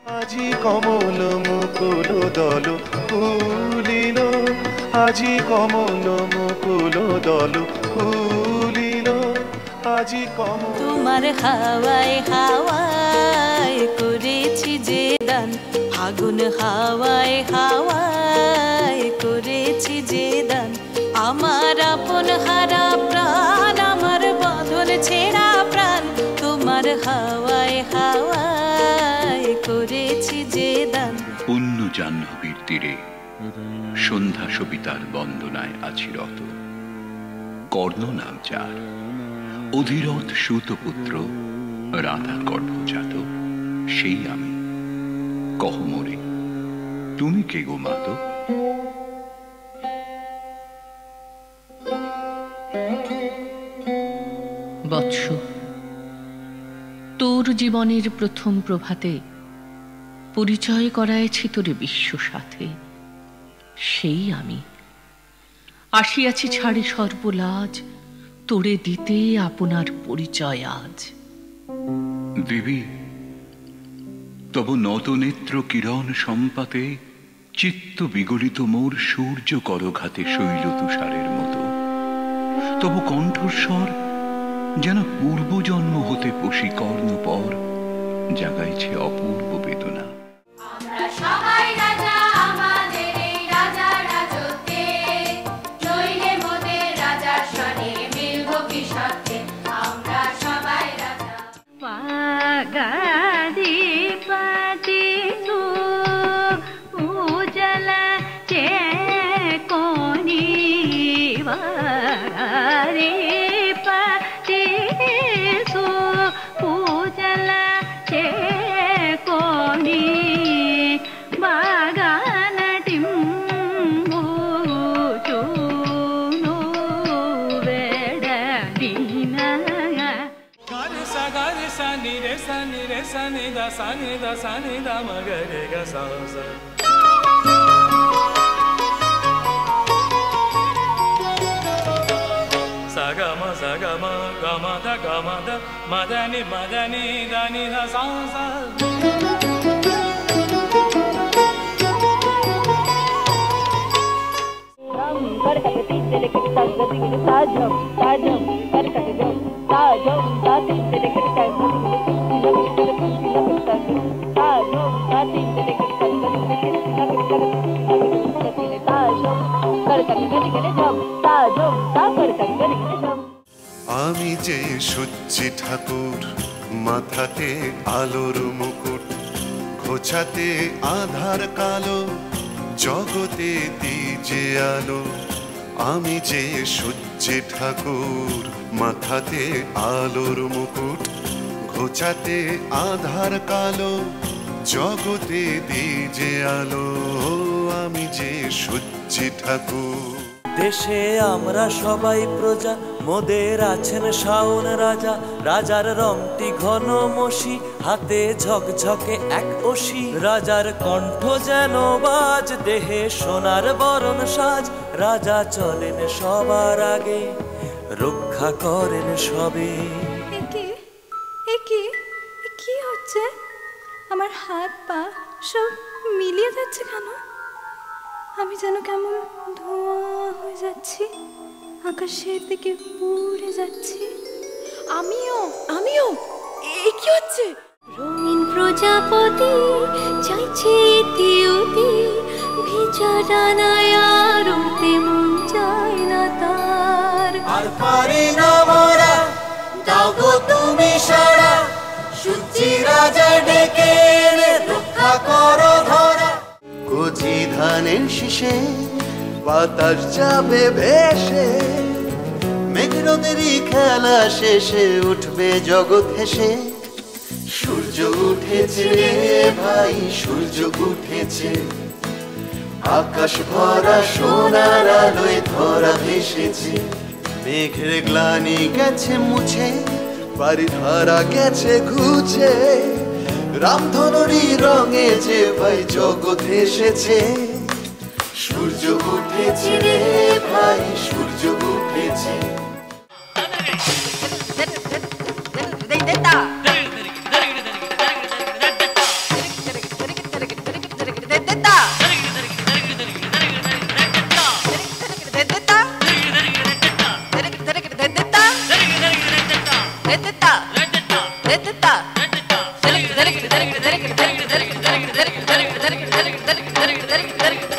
আজি কমল মুকুল দল ফুলিল, আজি কমল মুকুল দল ফুলিল, আজি কমল। তোমার হাওয়ায় হাওয়ায় করেছি যে দান, ফাগুন হাওয়ায় হাওয়ায় করেছি যে দান, আমার আপন হারা প্রাণ, আমার বদন ছেঁড়া প্রাণ, তোমার হাওয়ায় হাওয়ায় করেছি যে দান। পুণ্য জাহ্নবীর তীরে সন্ধ্যা সবিতার বন্দনায় আছি রত, কর্ণ নাম যার, অধিরথ সুতপুত্র, রাধার গর্ভজাত, সেই আমি। কহ মোরে তুমি কে গো মাত? বৎস, তোর জীবনের প্রথম প্রভাতে পরিচয় করাইছি তোরে বিশ্ব সাথে, সেই আমি। আসিয়াছি ছাড়ি সর্বলাজ, তোরে দিতে আপনার পরিচয় আজ। দেবী, তব নতনেত্র কিরণ সম্পাতে চিত্ত বিগলিত মোর সূর্য করঘাতে শৈল তুষারের মতো, তব কণ্ঠস্বর যেন পূর্বজন্ম হতে পশি কর্ণপর জাগাইছে অপূর্ব বেদনা। మదని మదని దని సాంస আমি যে সচ্ছি ঠাকুর, মাথাতে আলোর মুকুট, খোঁচাতে আধার কালো, জগতে দিজে আলো। আমি যে সচ্ছি ঠাকুর, মাথাতে আলোর মুকুট, খোঁচাতে আধার কালো, জগতে দিজে আলো। আমি যে সচ্ছি ঠাকুর। দেশে আমরা সবাই প্রজা, মোদের আছেন শাওন রাজা, রাজার রংটি ঘন মসি, হাতে ঝকঝকে এক অসি, রাজার কণ্ঠ যেন বাজ, দেহে সোনার বরণ সাজ, রাজা চলেন সবার আগে, রক্ষা করেন সবে। কি হচ্ছে? আমার হাত পা সব মিলিয়ে যাচ্ছে কেন? আমি যেন কেমন ধোঁয়া হয়ে যাচ্ছি, আকাশের দিকে উড়ে যাচ্ছি। আমিও কি হচ্ছে? রঙিন প্রজাপতি চাইছে ইতিউতি, ভিজা ডানায় আর উড়তে মন চায় না তার। আর পারি না মোরা, দাও গো তুমি সারা, সূর্যি রাজা ডেকে এনে রক্ষা করো ধরা। কচি ধানের শীষে বাতাস যাবে ভেসে, মেঘরোদেরই খেলা শেষে উঠবে জগৎ হেসে। সূর্য উঠেছে রে ভাই, সূর্য উঠেছে, আকাশ ভরা সোনার আলোয় ধরা ভেসেছে। মেঘের গ্লানি গেছে মুছে, বাড়ি ধারা গেছে ঘুচে, রামধনুরী রঙে যে ভাই জগৎ এসেছে। সূর্য উঠেছে রে ভাই, সূর্য উঠেছে। धर धर धर धर धर धर